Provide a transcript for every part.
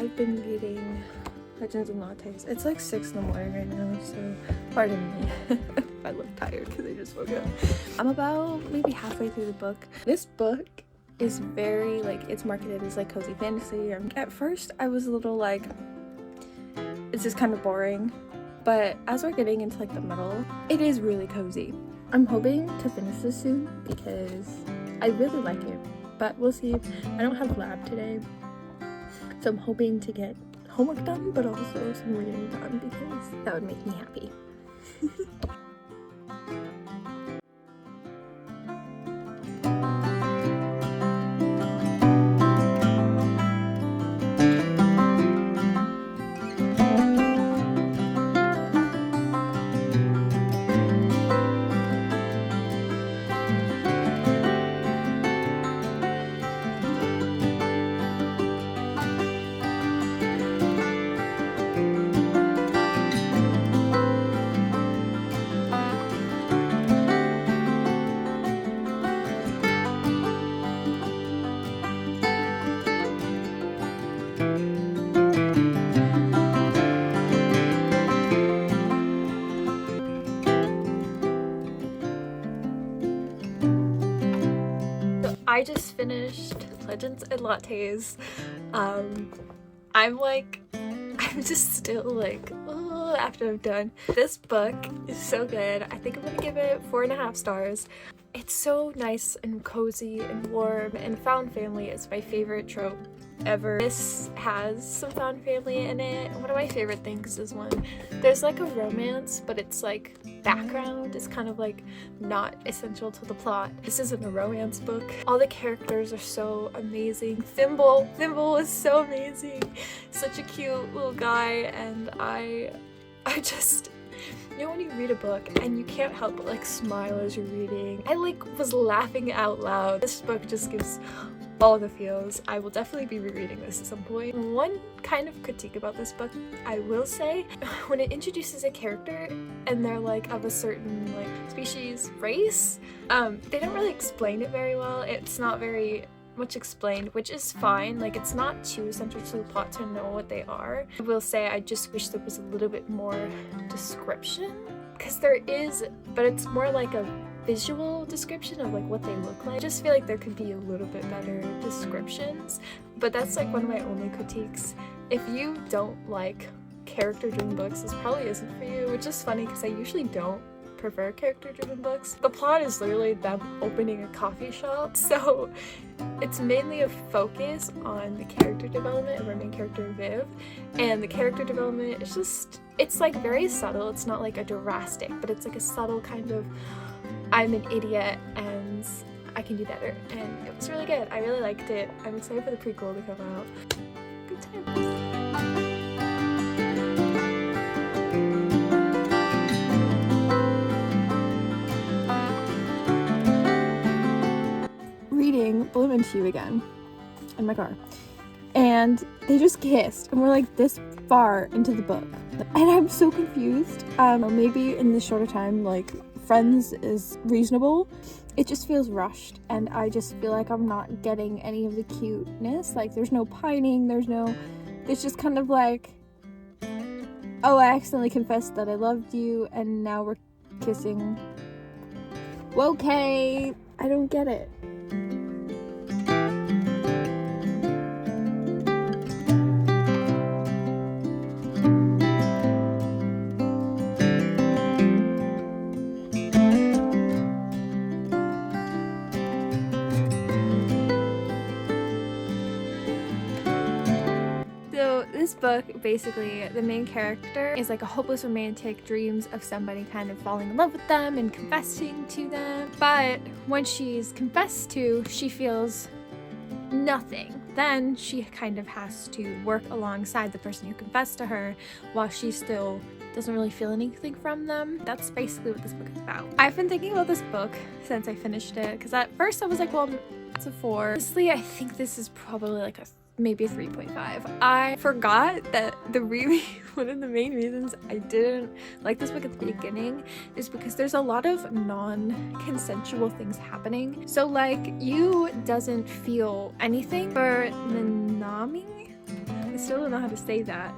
I've been reading Legends and Lattes. It's like 6 in the morning right now, so pardon me if I look tired because I just woke up. I'm about maybe halfway through the book. This book is very, like, it's marketed as like cozy fantasy. At first I was a little like, it's just kind of boring, but as we're getting into like the middle, it is really cozy. I'm hoping to finish this soon because I really like it, but we'll see. I don't have lab today, so I'm hoping to get homework done, but also some reading done because that would make me happy. I just finished Legends and Lattes. I'm just still like, oh, after I'm done. This book is so good. I think I'm gonna give it 4.5 stars. It's so nice and cozy and warm, and found family is my favorite trope ever. This has some found family in it. One of my favorite things is when there's like a romance, but it's like background. It's kind of like not essential to the plot. This isn't a romance book. All the characters are so amazing. Thimble is so amazing. Such a cute little guy, and I just, you know, when you read a book and you can't help but like smile as you're reading. I like was laughing out loud. This book just gives all the feels. I will definitely be rereading this at some point. One kind of critique about this book, I will say, when it introduces a character and they're like of a certain like species, race, they don't really explain it very well. It's not very much explained, which is fine. Like, it's not too central to the plot to know what they are. I will say I just wish there was a little bit more description, because there is, but it's more like a visual description of like what they look like. I just feel like there could be a little bit better descriptions, but that's like one of my only critiques. If you don't like character-driven books, this probably isn't for you, which is funny because I usually don't prefer character-driven books. The plot is literally them opening a coffee shop, so it's mainly a focus on the character development of our main character Viv, and the character development is just, it's like very subtle. It's not like a drastic, but it's like a subtle kind of, I'm an idiot and I can do better, and it was really good. I really liked it. I'm excited for the prequel to come out. Good times. Reading Bloom Into You again in my car, and they just kissed, and we're like this far into the book, and I'm so confused. Maybe in this shorter time, like, Friends is reasonable. It just feels rushed, and I just feel like I'm not getting any of the cuteness. Like, there's no pining, it's just kind of like, oh, I accidentally confessed that I loved you and now we're kissing. Okay, I don't get it. This book, basically, the main character is like a hopeless romantic, dreams of somebody kind of falling in love with them and confessing to them. But when she's confessed to, she feels nothing. Then she kind of has to work alongside the person who confessed to her while she still doesn't really feel anything from them. That's basically what this book is about. I've been thinking about this book since I finished it, because at first I was like, well, it's a 4. Honestly, I think this is probably like maybe a 3.5. I forgot that one of the main reasons I didn't like this book at the beginning is because there's a lot of non-consensual things happening. So like, you doesn't feel anything for Nanami, I still don't know how to say that.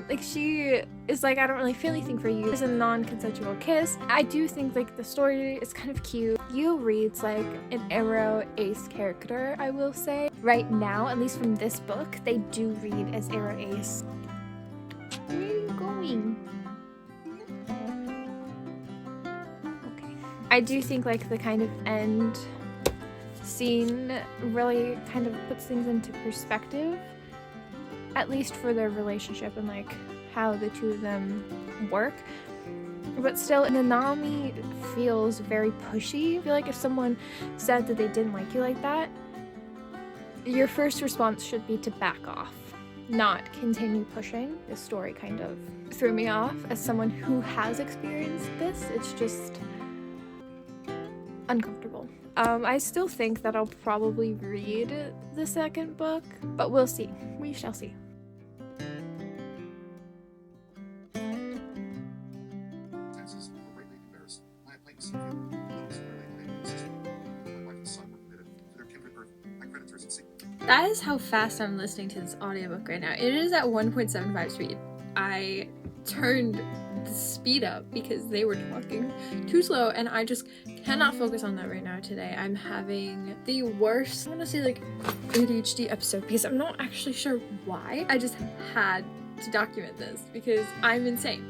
Like she is like, I don't really feel anything for you. It's a non-consensual kiss. I do think like the story is kind of cute. You reads like an aro ace character, I will say. Right now, at least from this book, they do read as aro ace. Where are you going? Okay. I do think like the kind of end scene really kind of puts things into perspective, at least for their relationship and like how the two of them work. But still, Nanami feels very pushy. I feel like if someone said that they didn't like you like that, your first response should be to back off, not continue pushing. This story kind of threw me off as someone who has experienced this. It's just uncomfortable. I still think that I'll probably read the second book, but we'll see. We shall see. That is how fast I'm listening to this audiobook right now. It is at 1.75 speed. I turned the speed up because they were talking too slow, and I just cannot focus on that right now today. I'm having the worst, I want to say like ADHD episode, because I'm not actually sure why. I just had to document this because I'm insane.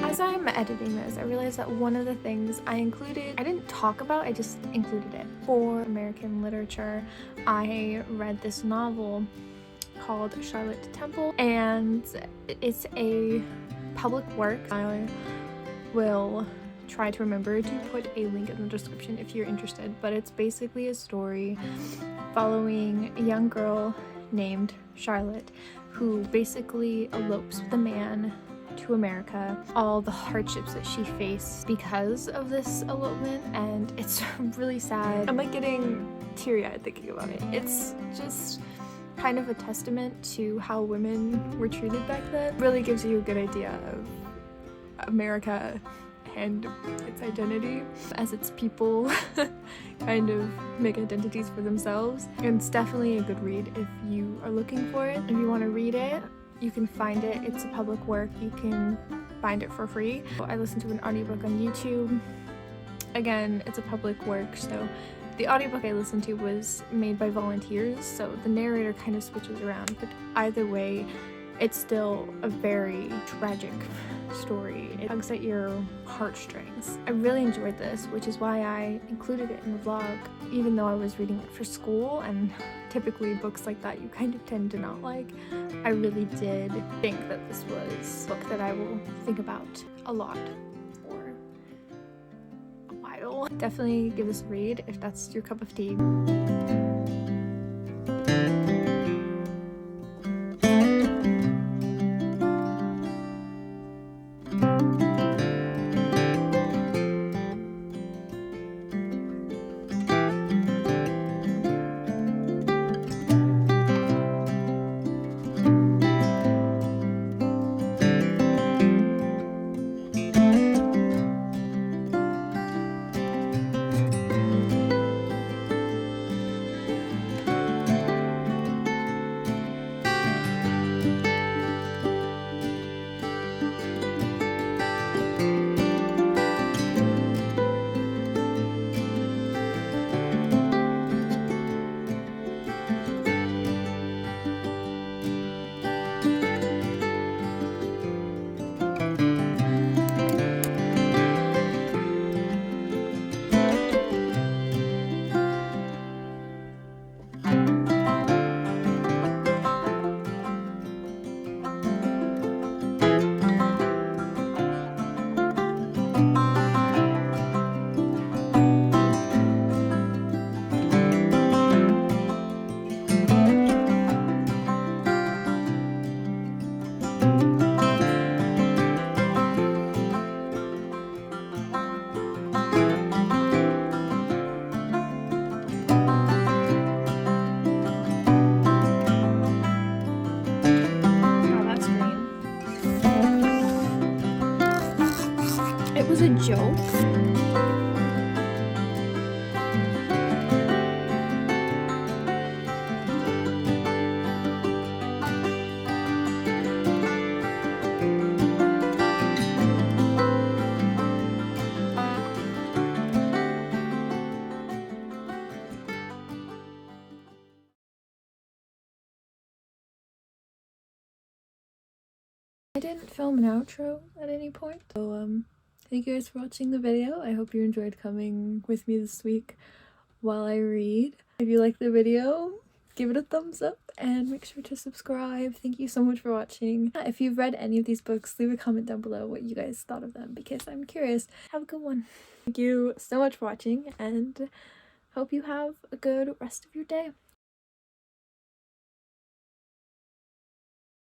As I'm editing this, I realized that one of the things I didn't talk about, I just included it. For American literature, I read this novel called Charlotte Temple, and it's a public work. I will try to remember to put a link in the description if you're interested, but it's basically a story following a young girl named Charlotte who basically elopes with a man to America, all the hardships that she faced because of this elopement, and it's really sad. I'm like getting teary-eyed thinking about it. It's just kind of a testament to how women were treated back then. It really gives you a good idea of America and its identity as its people kind of make identities for themselves. And it's definitely a good read if you are looking for it. If you want to read it, you can find it. It's a public work. You can find it for free. I listened to an audiobook on YouTube. Again, it's a public work, so the audiobook I listened to was made by volunteers, so the narrator kind of switches around, but either way, it's still a very tragic story. It tugs at your heartstrings. I really enjoyed this, which is why I included it in the vlog, even though I was reading it for school, and typically books like that you kind of tend to not like. I really did think that this was a book that I will think about a lot for a while. Definitely give this a read if that's your cup of tea. It was a joke. didn't film an outro at any point. So thank you guys for watching the video. I hope you enjoyed coming with me this week while I read. If you liked the video, give it a thumbs up and make sure to subscribe. Thank you so much for watching. If you've read any of these books, leave a comment down below what you guys thought of them because I'm curious. Have a good one. Thank you so much for watching and hope you have a good rest of your day.